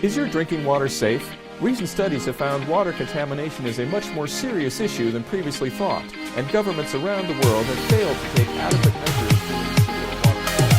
Is your drinking water safe? Recent studies have found water contamination is a much more serious issue than previously thought, and governments around the world have failed to take adequate measures to ensure water quality.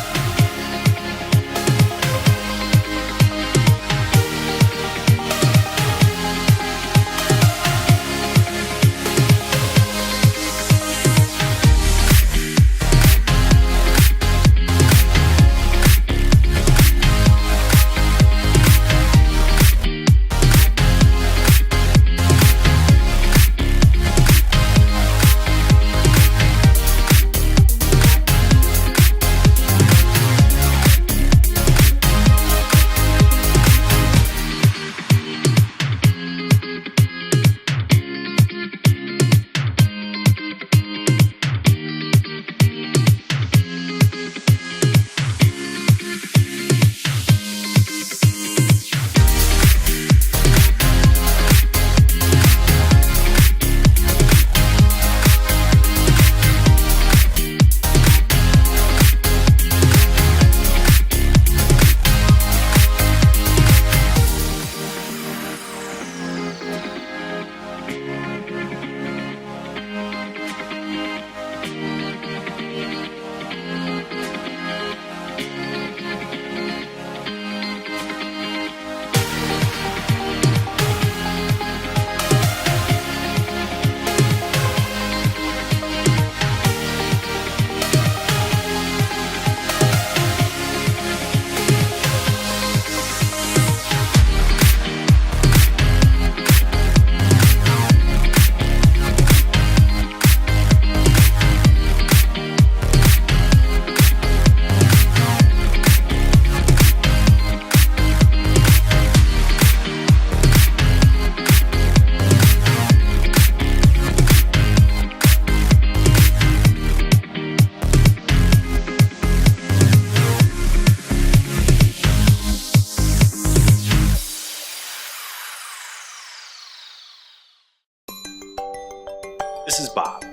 This is Bob.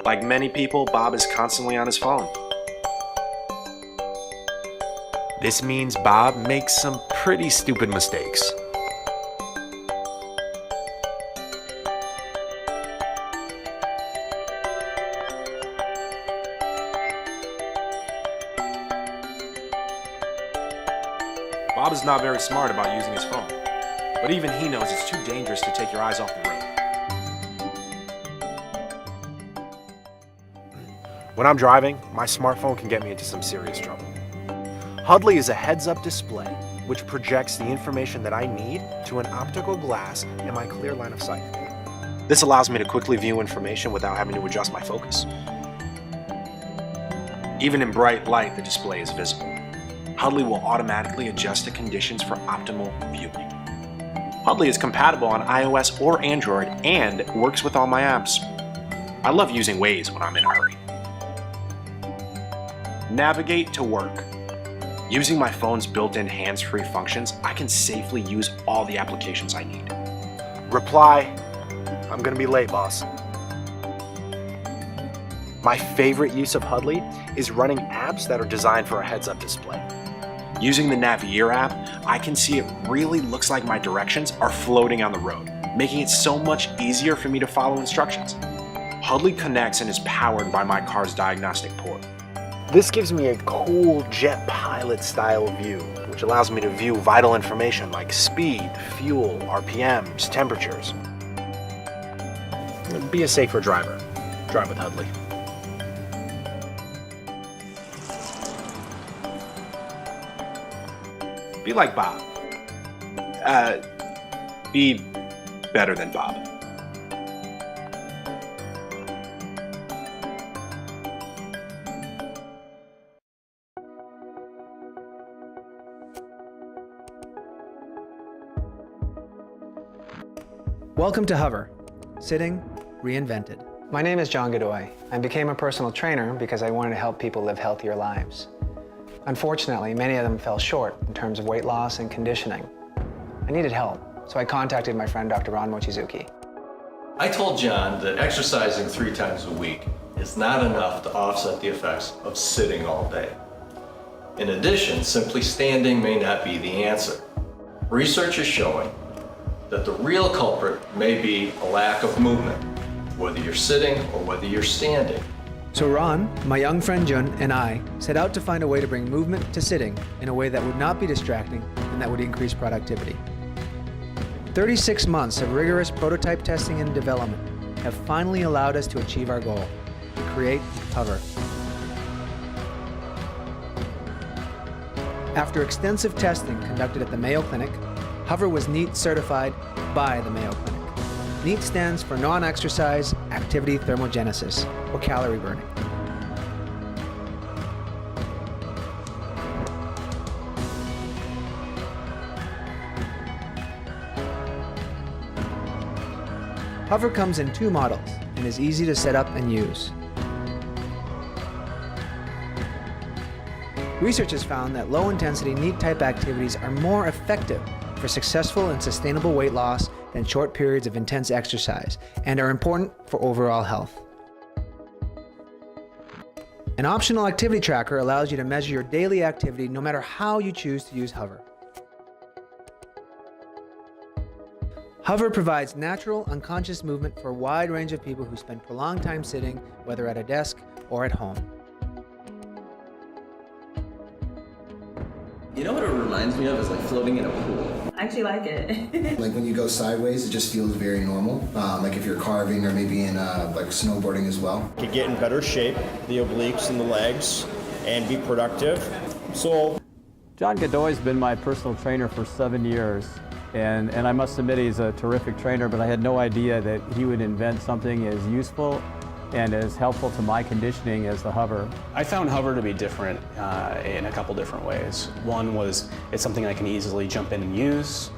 Like many people, Bob is constantly on his phone. This means Bob makes some pretty stupid mistakes. Bob is not very smart about using his phone, but even he knows it's too dangerous to take your eyes off the road. When I'm driving, my smartphone can get me into some serious trouble. Hudly is a heads-up display which projects the information that I need to an optical glass in my clear line of sight. This allows me to quickly view information without having to adjust my focus. Even in bright light, the display is visible. Hudly will automatically adjust the conditions for optimal viewing. Hudly is compatible on iOS or Android and works with all my apps. I love using Waze when I'm in a hurry. Navigate to work. Using my phone's built-in hands-free functions, I can safely use all the applications I need. Reply, I'm gonna be late, boss. My favorite use of Hudly is running apps that are designed for a heads-up display. Using the Navier app, I can see it really looks like my directions are floating on the road, making it so much easier for me to follow instructions. Hudly connects and is powered by my car's diagnostic port. This gives me a cool jet pilot style view, which allows me to view vital information like speed, fuel, RPMs, temperatures. Be a safer driver. Drive with Hudly. Be like Bob. Be better than Bob. Welcome to Hover, Sitting Reinvented. My name is John Godoy. I became a personal trainer because I wanted to help people live healthier lives. Unfortunately, many of them fell short in terms of weight loss and conditioning. I needed help, so I contacted my friend Dr. Ron Mochizuki. I told John that exercising 3 times a week is not enough to offset the effects of sitting all day. In addition, simply standing may not be the answer. Research is showing that the real culprit may be a lack of movement, whether you're sitting or whether you're standing. So Ron, my young friend Jun, and I set out to find a way to bring movement to sitting in a way that would not be distracting and that would increase productivity. 36 months of rigorous prototype testing and development have finally allowed us to achieve our goal, to create Hover. After extensive testing conducted at the Mayo Clinic, Hover was NEAT certified by the Mayo Clinic. NEAT stands for Non-Exercise Activity Thermogenesis, or calorie burning. Hover comes in 2 models and is easy to set up and use. Research has found that low-intensity NEAT-type activities are more effective for successful and sustainable weight loss than short periods of intense exercise, and are important for overall health. An optional activity tracker allows you to measure your daily activity no matter how you choose to use Hover. Hover provides natural, unconscious movement for a wide range of people who spend prolonged time sitting, whether at a desk or at home. You know what it reminds me of is like floating in a pool. I actually like it. Like when you go sideways, it just feels very normal. Like if you're carving or maybe in like snowboarding as well. To get in better shape, the obliques and the legs, and be productive. So, John Godoy's been my personal trainer for 7 years. And I must admit he's a terrific trainer, but I had no idea that he would invent something as useful and as helpful to my conditioning as the Hover. I found Hover to be different in a couple different ways. One was it's something I can easily jump in and use.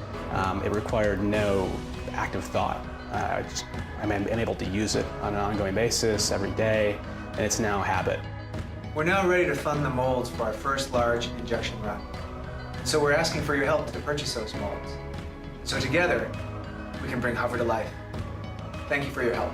It required no active thought. I'm able to use it on an ongoing basis every day, and it's now a habit. We're now ready to fund the molds for our first large injection run. So we're asking for your help to purchase those molds. So together, we can bring Hover to life. Thank you for your help.